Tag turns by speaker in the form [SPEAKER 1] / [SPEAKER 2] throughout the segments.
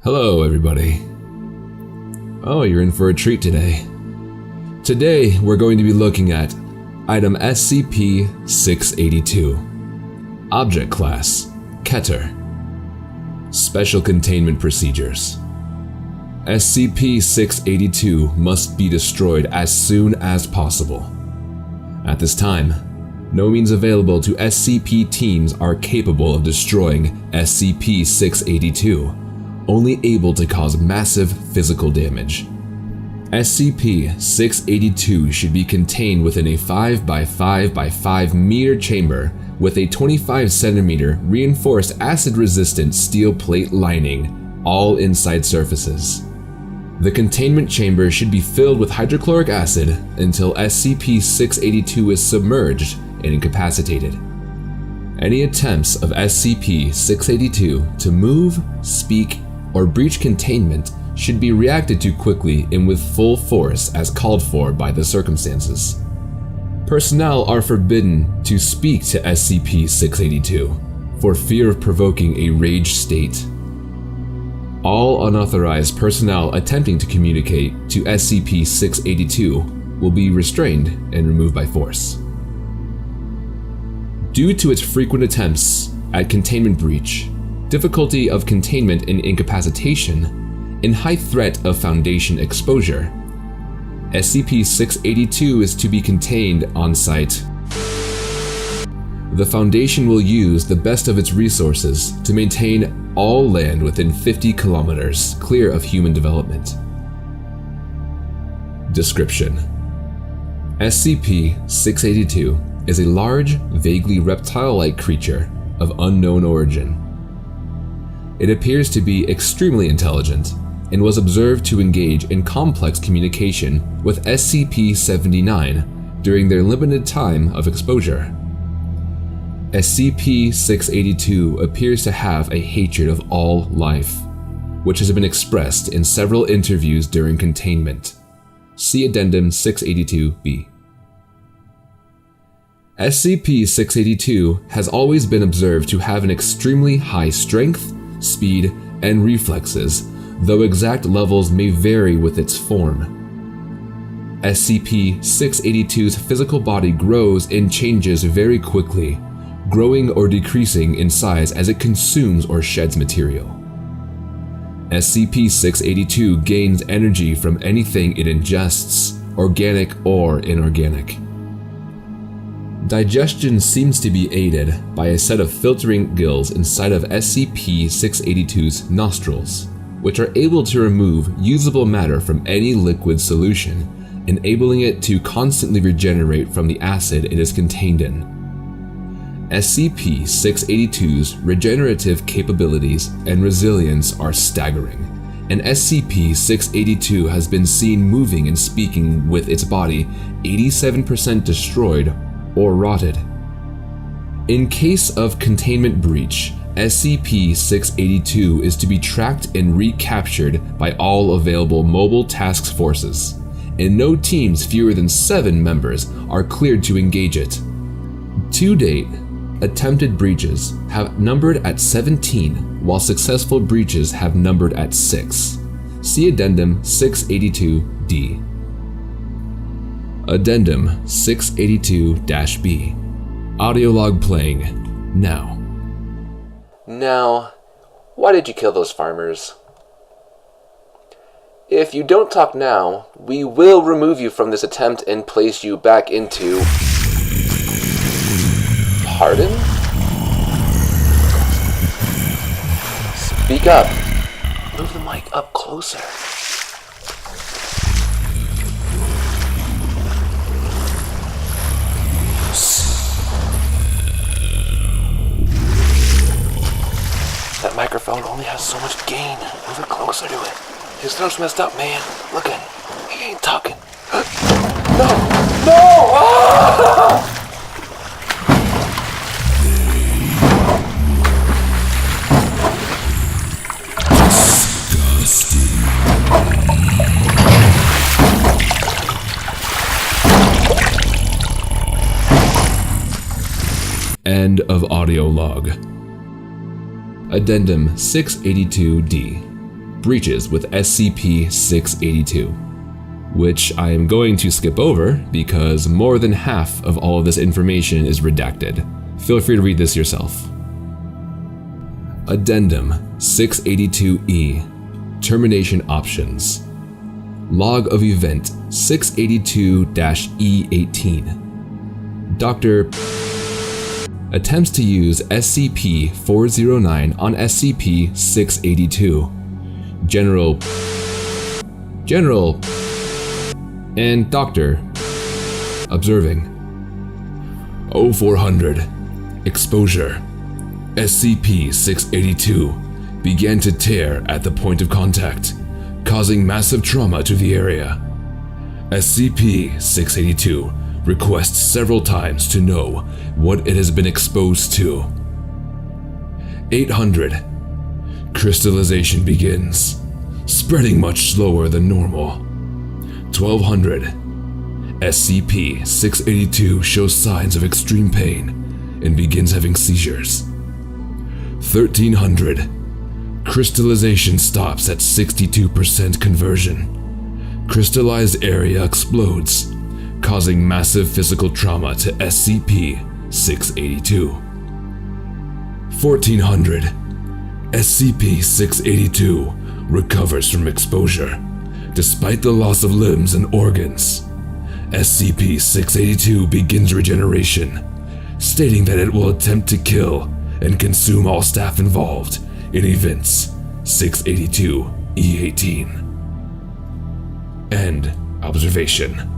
[SPEAKER 1] Hello, everybody. Oh, you're in for a treat today. Today, we're going to be looking at Item SCP-682. Object Class, KETER. Special Containment Procedures. SCP-682 must be destroyed as soon as possible. At this time, no means available to SCP teams are capable of destroying SCP-682, only able to cause massive physical damage. SCP-682 should be contained within a 5 by 5 by 5 meter chamber with a 25 centimeter reinforced acid-resistant steel plate lining, all inside surfaces. The containment chamber should be filled with hydrochloric acid until SCP-682 is submerged and incapacitated. Any attempts of SCP-682 to move, speak, or breach containment should be reacted to quickly and with full force as called for by the circumstances. Personnel are forbidden to speak to SCP-682 for fear of provoking a rage state. All unauthorized personnel attempting to communicate to SCP-682 will be restrained and removed by force. Due to its frequent attempts at containment breach, difficulty of containment and incapacitation, and high threat of Foundation exposure, SCP-682 is to be contained on site. The Foundation will use the best of its resources to maintain all land within 50 kilometers clear of human development. Description: SCP-682 is a large, vaguely reptile-like creature of unknown origin. It appears to be extremely intelligent and was observed to engage in complex communication with SCP-79 during their limited time of exposure. SCP-682 appears to have a hatred of all life, which has been expressed in several interviews during containment. See Addendum 682-B. SCP-682 has always been observed to have an extremely high strength, speed, and reflexes, though exact levels may vary with its form. SCP-682's physical body grows and changes very quickly, growing or decreasing in size as it consumes or sheds material. SCP-682 gains energy from anything it ingests, organic or inorganic. Digestion seems to be aided by a set of filtering gills inside of SCP-682's nostrils, which are able to remove usable matter from any liquid solution, enabling it to constantly regenerate from the acid it is contained in. SCP-682's regenerative capabilities and resilience are staggering, and SCP-682 has been seen moving and speaking with its body 87% destroyed or rotted. In case of containment breach, SCP-682 is to be tracked and recaptured by all available mobile task forces, and no teams fewer than 7 members are cleared to engage it. To date, attempted breaches have numbered at 17, while successful breaches have numbered at 6. See Addendum 682-D. Addendum 682-B. Audio log playing now.
[SPEAKER 2] Now, why did you kill those farmers? If you don't talk now, we will remove you from this attempt and place you back into... Pardon? Speak up. Move the mic up closer. That microphone only has so much gain. Move it closer to it. His throat's messed up, man. Look at him. He ain't talking. No! No! Ah!
[SPEAKER 1] End of audio log. Addendum 682-D. breaches with SCP-682, which I am going to skip over because more than half of all of this information is redacted. Feel free to read this yourself. Addendum 682-E, Termination Options. Log of Event 682-E18. Dr. attempts to use SCP-409 on SCP-682. General and Dr. observing. 0400. Exposure. SCP-682 began to tear at the point of contact, causing massive trauma to the area. SCP-682 requests several times to know what it has been exposed to. 800. Crystallization begins, spreading much slower than normal. 1200. SCP-682 shows signs of extreme pain and begins having seizures. 1300. Crystallization stops at 62% conversion. Crystallized area explodes, causing massive physical trauma to SCP-682. 1400. SCP-682 recovers from exposure, despite the loss of limbs and organs. SCP-682 begins regeneration, stating that it will attempt to kill and consume all staff involved in events 682-E18. End observation.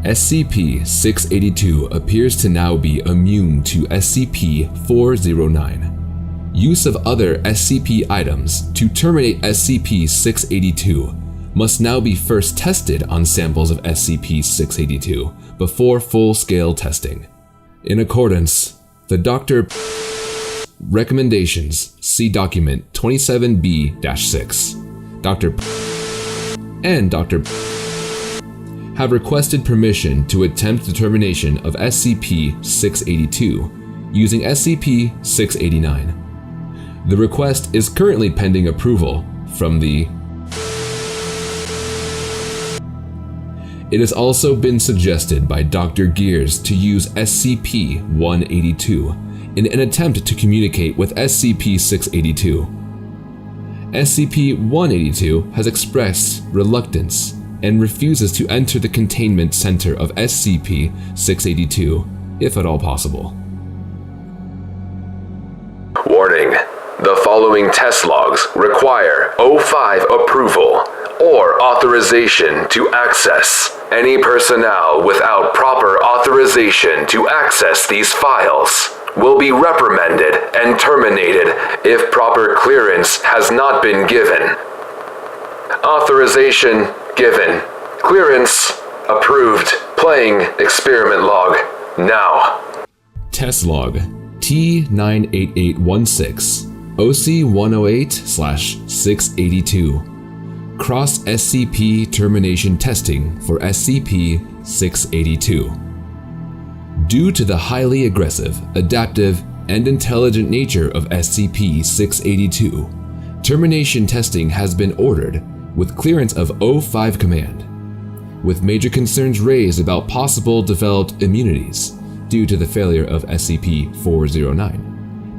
[SPEAKER 1] SCP-682 appears to now be immune to SCP-409. Use of other SCP items to terminate SCP-682 must now be first tested on samples of SCP-682 before full-scale testing. In accordance, the Dr. recommendations see document 27B-6. Dr. and Dr. have requested permission to attempt the termination of SCP-682 using SCP-689. The request is currently pending approval from the. It has also been suggested by Dr. Gears to use SCP-182 in an attempt to communicate with SCP-682. SCP-182 has expressed reluctance and refuses to enter the containment center of SCP-682, if at all possible.
[SPEAKER 3] Warning. The following test logs require O5 approval or authorization to access. Any personnel without proper authorization to access these files will be reprimanded and terminated if proper clearance has not been given. Authorization given. Clearance approved. Playing experiment log now.
[SPEAKER 1] Test log T98816 OC108/682. Cross SCP termination testing for SCP-682. Due to the highly aggressive, adaptive, and intelligent nature of SCP-682, termination testing has been ordered with clearance of O5 command, with major concerns raised about possible developed immunities due to the failure of SCP-409.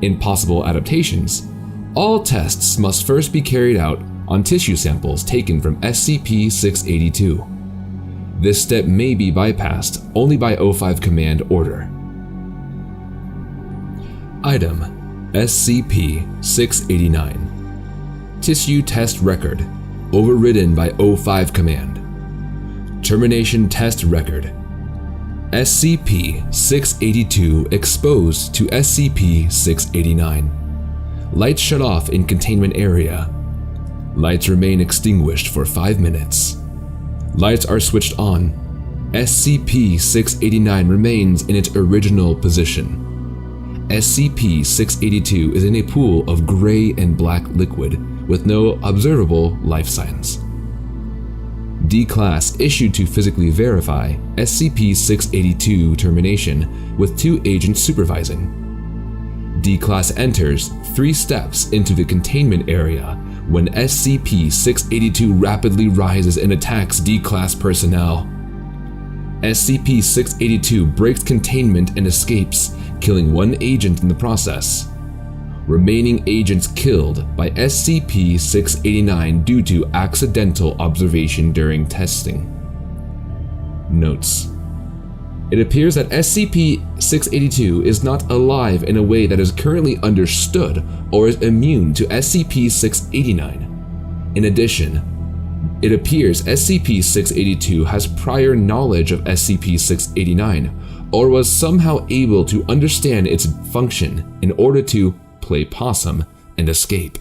[SPEAKER 1] In possible adaptations, all tests must first be carried out on tissue samples taken from SCP-682. This step may be bypassed only by O5 command order. Item SCP-689. Tissue test record overridden by O5 command. Termination test record. SCP-682 exposed to SCP-689. Lights shut off in containment area. Lights remain extinguished for 5 minutes. Lights are switched on. SCP-689 remains in its original position. SCP-682 is in a pool of gray and black liquid with no observable life signs. D-Class issued to physically verify SCP-682 termination with 2 agents supervising. D-Class enters 3 steps into the containment area when SCP-682 rapidly rises and attacks D-Class personnel. SCP-682 breaks containment and escapes, killing one agent in the process. Remaining agents killed by SCP-689 due to accidental observation during testing. Notes: it appears that SCP-682 is not alive in a way that is currently understood or is immune to SCP-689. In addition, it appears SCP-682 has prior knowledge of SCP-689 or was somehow able to understand its function in order to play possum and escape.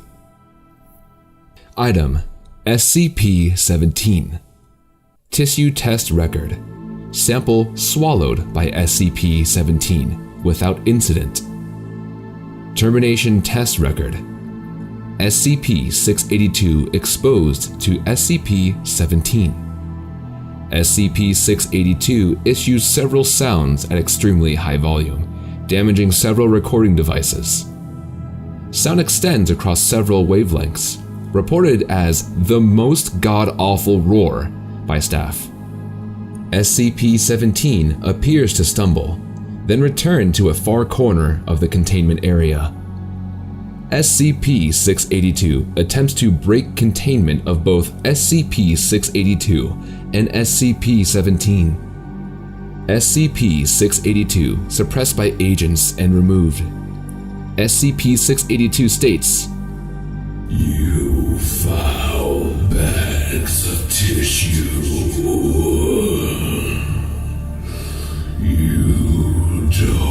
[SPEAKER 1] Item: SCP-17. Tissue test record. Sample swallowed by SCP-17 without incident. Termination test record. SCP-682 exposed to SCP-17. SCP-682 issues several sounds at extremely high volume, damaging several recording devices. Sound extends across several wavelengths, reported as the most god-awful roar by staff. SCP-17 appears to stumble, then return to a far corner of the containment area. SCP-682 attempts to break containment of both SCP-682 and SCP-17. SCP-682 suppressed by agents and removed. SCP-682 states, "You foul bags of tissue. You don't."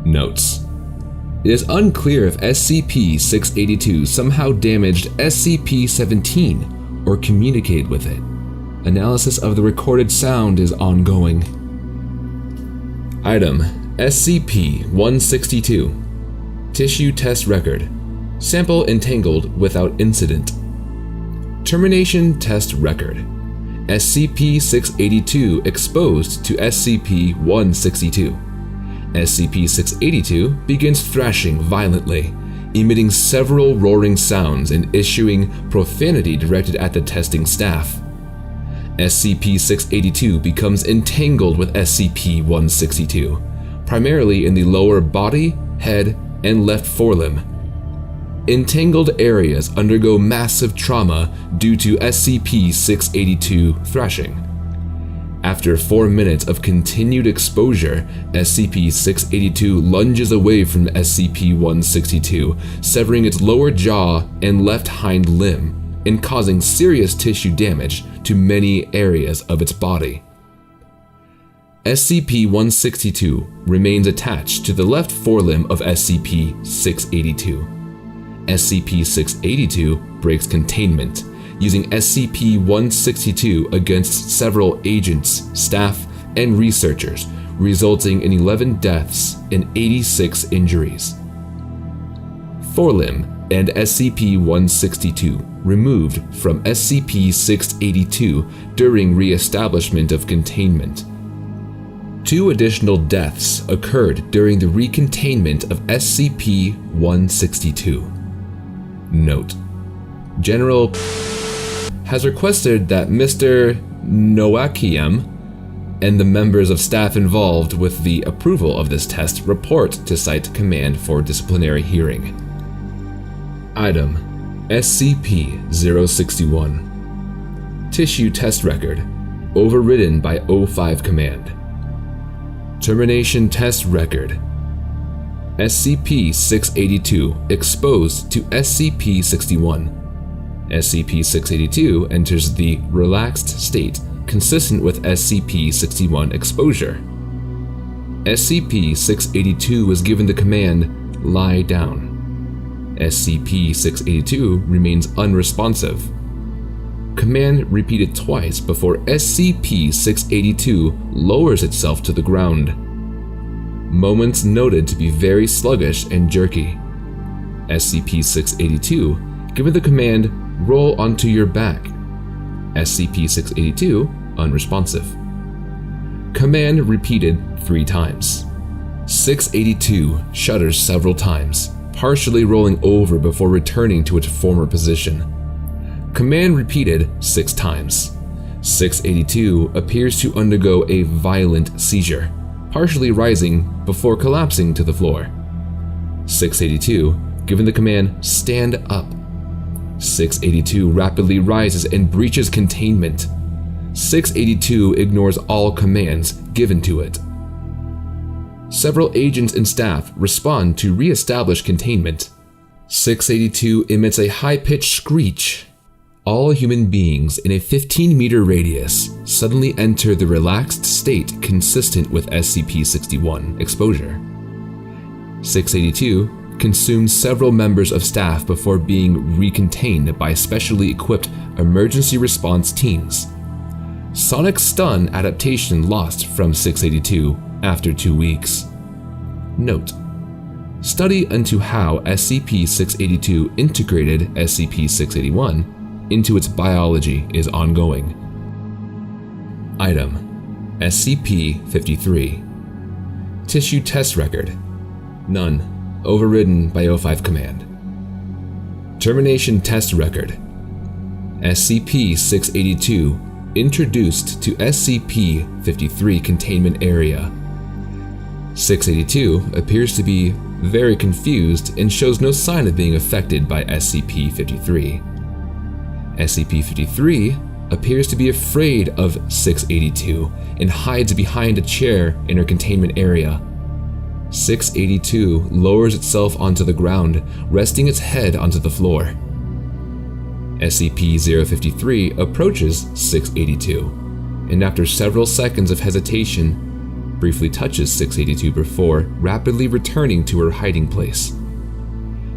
[SPEAKER 1] Notes: it is unclear if SCP-682 somehow damaged SCP-17 or communicated with it. Analysis of the recorded sound is ongoing. Item: SCP-162. Tissue test record. Sample entangled without incident. Termination test record. SCP-682 exposed to SCP-162. SCP-682 begins thrashing violently, emitting several roaring sounds and issuing profanity directed at the testing staff. SCP-682 becomes entangled with SCP-162, primarily in the lower body, head, and left forelimb. Entangled areas undergo massive trauma due to SCP-682 thrashing. After 4 minutes of continued exposure, SCP-682 lunges away from SCP-162, severing its lower jaw and left hind limb, and causing serious tissue damage to many areas of its body. SCP-162 remains attached to the left forelimb of SCP-682. SCP-682 breaks containment, using SCP-162 against several agents, staff, and researchers, resulting in 11 deaths and 86 injuries. Forelimb and SCP-162 removed from SCP-682 during re-establishment of containment. 2 additional deaths occurred during the recontainment of SCP-162. Note: General has requested that Mr. Noakiem and the members of staff involved with the approval of this test report to Site Command for disciplinary hearing. Item: SCP-061. Tissue test record, overridden by O5 Command. Termination test record. SCP-682 exposed to SCP-61. SCP-682 enters the relaxed state consistent with SCP-61 exposure. SCP-682 was given the command, "Lie down." SCP-682 remains unresponsive. Command repeated twice before SCP-682 lowers itself to the ground. Moments noted to be very sluggish and jerky. SCP-682 given the command, "Roll onto your back." SCP-682 unresponsive. Command repeated 3 times. 682 shudders several times, partially rolling over before returning to its former position. Command repeated 6 times. 682 appears to undergo a violent seizure, partially rising before collapsing to the floor. 682 given the command stand up. 682 rapidly rises and breaches containment. 682 ignores all commands given to it. Several agents and staff respond to re-establish containment. 682 emits a high-pitched screech. All human beings in a 15-meter radius suddenly enter the relaxed state consistent with SCP-61 exposure. 682 consumes several members of staff before being recontained by specially equipped emergency response teams. Sonic stun adaptation lost from 682 after 2 weeks. Note: study into how SCP-682 integrated SCP-681 into its biology is ongoing. Item: SCP-53. Tissue test record: none. Overridden by O5 command. Termination test record: SCP-682 introduced to SCP-53 containment area. 682 appears to be very confused and shows no sign of being affected by SCP-53. SCP-53 appears to be afraid of 682 and hides behind a chair in her containment area. 682 lowers itself onto the ground, resting its head onto the floor. SCP-053 approaches 682, and after several seconds of hesitation, briefly touches 682 before rapidly returning to her hiding place.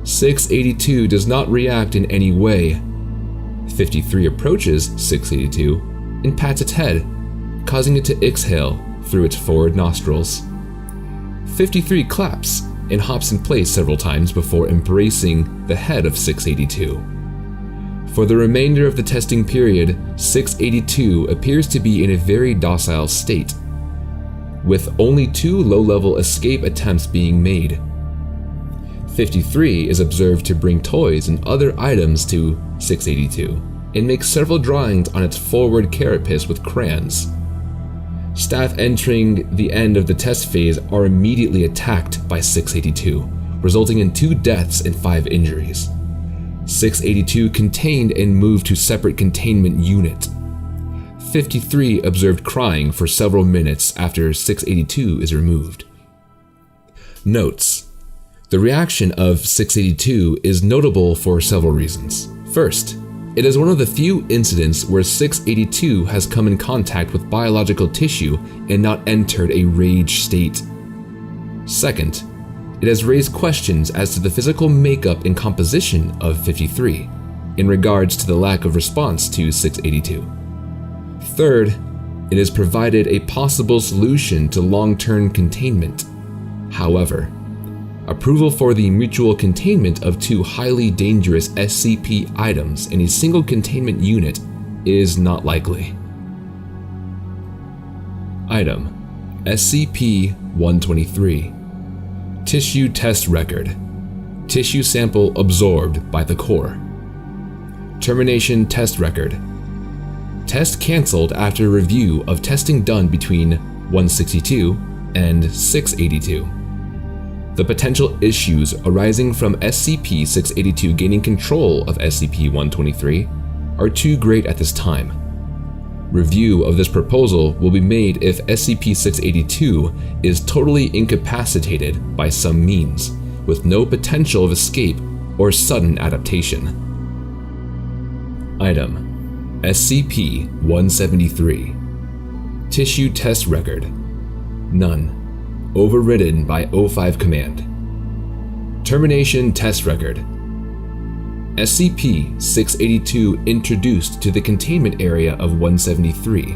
[SPEAKER 1] 682 does not react in any way. 53 approaches 682 and pats its head, causing it to exhale through its forward nostrils. 53 claps and hops in place several times before embracing the head of 682. For the remainder of the testing period, 682 appears to be in a very docile state, with only 2 low-level escape attempts being made. 53 is observed to bring toys and other items to 682 and make several drawings on its forward carapace with crayons. Staff entering the end of the test phase are immediately attacked by 682, resulting in 2 deaths and 5 injuries. 682 contained and moved to separate containment unit. 53 observed crying for several minutes after 682 is removed. Notes: the reaction of 682 is notable for several reasons. First, it is one of the few incidents where 682 has come in contact with biological tissue and not entered a rage state. Second, it has raised questions as to the physical makeup and composition of 53 in regards to the lack of response to 682. Third, it has provided a possible solution to long-term containment. However, approval for the mutual containment of 2 highly dangerous SCP items in a single containment unit is not likely. Item: SCP-123. Tissue test record: tissue sample absorbed by the core. Termination test record: test cancelled after review of testing done between 162 and 682. The potential issues arising from SCP-682 gaining control of SCP-123 are too great at this time. Review of this proposal will be made if SCP-682 is totally incapacitated by some means, with no potential of escape or sudden adaptation. Item: SCP-173. Tissue test record: none. Overridden by O5 command. Termination test record: SCP-682 introduced to the containment area of 173.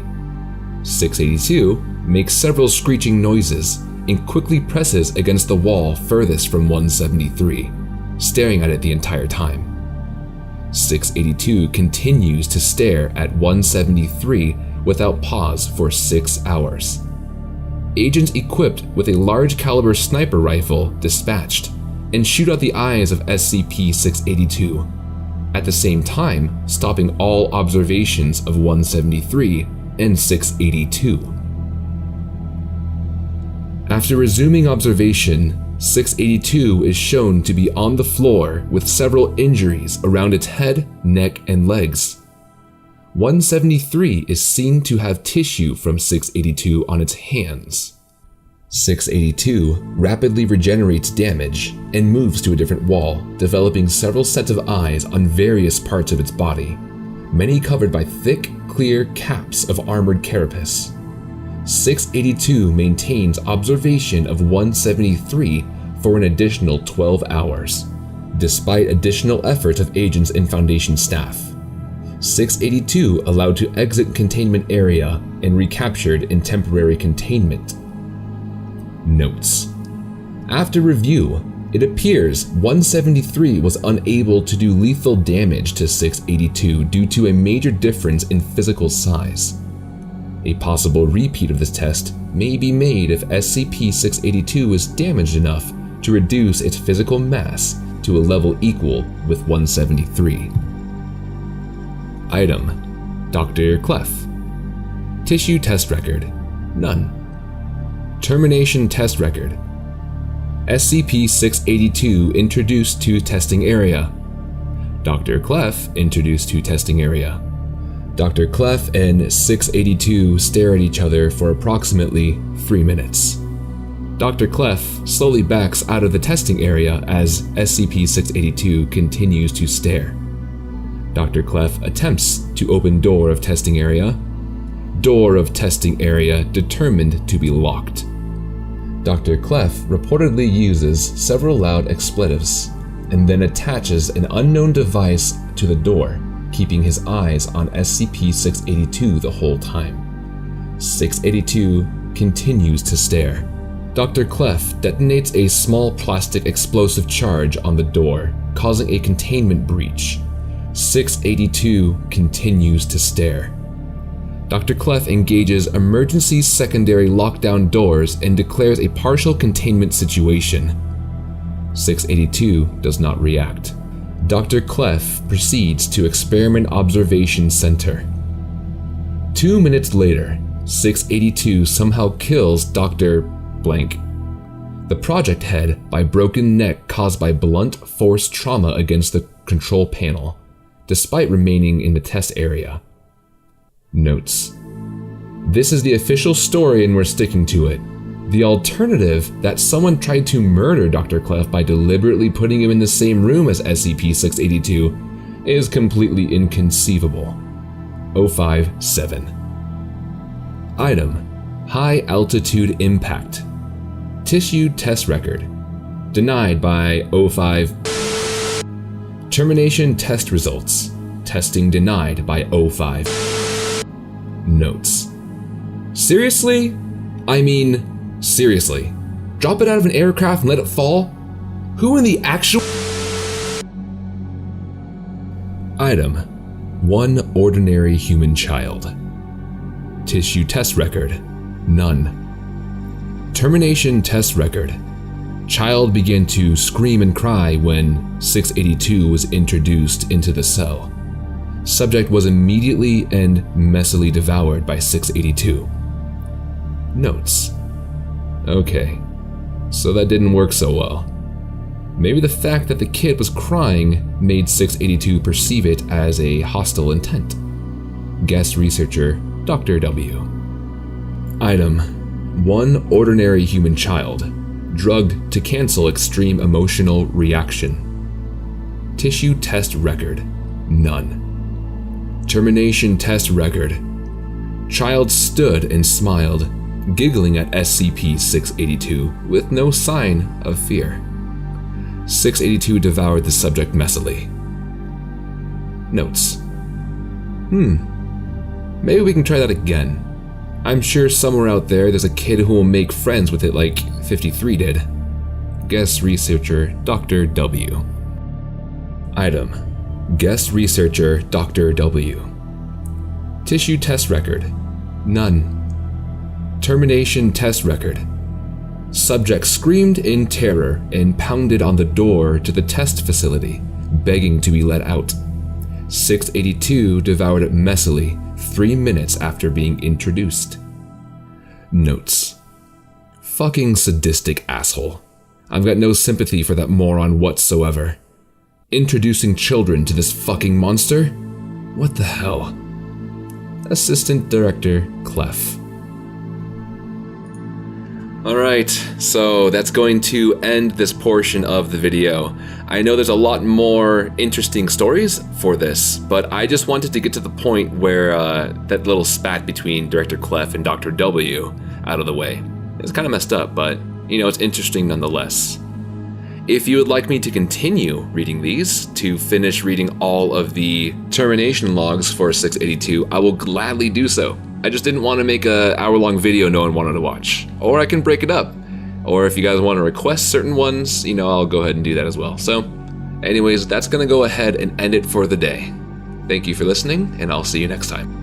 [SPEAKER 1] 682 makes several screeching noises and quickly presses against the wall furthest from 173, staring at it the entire time. 682 continues to stare at 173 without pause for 6 hours. Agents equipped with a large caliber sniper rifle dispatched, and shoot out the eyes of SCP-682, at the same time stopping all observations of 173 and 682. After resuming observation, 682 is shown to be on the floor with several injuries around its head, neck, and legs. 173 is seen to have tissue from 682 on its hands. 682 rapidly regenerates damage and moves to a different wall, developing several sets of eyes on various parts of its body, many covered by thick, clear caps of armored carapace. 682 maintains observation of 173 for an additional 12 hours, despite additional efforts of agents and Foundation staff. 682 allowed to exit containment area and recaptured in temporary containment. Notes. After review, it appears 173 was unable to do lethal damage to 682 due to a major difference in physical size. A possible repeat of this test may be made if SCP-682 is damaged enough to reduce its physical mass to a level equal with 173. Item: Dr. Clef. Tissue test record: none. Termination test record: SCP-682 introduced to testing area. Dr. Clef introduced to testing area. Dr. Clef and 682 stare at each other for approximately 3 minutes. Dr. Clef slowly backs out of the testing area as SCP-682 continues to stare. Dr. Clef attempts to open door of testing area. Door of testing area determined to be locked. Dr. Clef reportedly uses several loud expletives and then attaches an unknown device to the door, keeping his eyes on SCP-682 the whole time. 682 continues to stare. Dr. Clef detonates a small plastic explosive charge on the door, causing a containment breach. 682 continues to stare. Dr. Clef engages emergency secondary lockdown doors and declares a partial containment situation. 682 does not react. Dr. Clef proceeds to Experiment Observation Center. 2 minutes later, 682 somehow kills Dr. Blank, the project head, by broken neck caused by blunt force trauma against the control panel, despite remaining in the test area. Notes. This is the official story and we're sticking to it. The alternative, that someone tried to murder Dr. Clef by deliberately putting him in the same room as SCP-682, is completely inconceivable. 057. Item: High Altitude Impact. Tissue test record. Denied by 05. Termination test results. Testing denied by 05. Notes. Seriously? I mean, seriously. Drop it out of an aircraft and let it fall? Who in the actual... Item: One ordinary human child. Tissue test record: none. Termination test record: child began to scream and cry when 682 was introduced into the cell. Subject was immediately and messily devoured by 682. Notes. Okay, so that didn't work so well. Maybe the fact that the kid was crying made 682 perceive it as a hostile intent. Guest researcher, Dr. W. Item: One ordinary human child, drugged to cancel extreme emotional reaction. Tissue test record: none. Termination test record: child stood and smiled, giggling at SCP-682 with no sign of fear. 682 devoured the subject messily. Notes. Maybe we can try that again. I'm sure somewhere out there there's a kid who will make friends with it like 53 did. Guest researcher, Dr. W. Item: Guest researcher, Dr. W. Tissue test record: none. Termination test record: Subject screamed in terror and pounded on the door to the test facility, begging to be let out. 682 devoured it messily 3 minutes after being introduced. Notes. Fucking sadistic asshole. I've got no sympathy for that moron whatsoever. Introducing children to this fucking monster? What the hell? Assistant Director Clef. Alright, so that's going to end this portion of the video. I know there's a lot more interesting stories for this, but I just wanted to get to the point where that little spat between Director Clef and Dr. W out of the way. It's kind of messed up, but you know, it's interesting nonetheless. If you would like me to continue reading these, to finish reading all of the termination logs for 682, I will gladly do so. I just didn't want to make an hour-long video no one wanted to watch. Or I can break it up. Or if you guys want to request certain ones, you know, I'll go ahead and do that as well. So, anyways, that's going to go ahead and end it for the day. Thank you for listening, and I'll see you next time.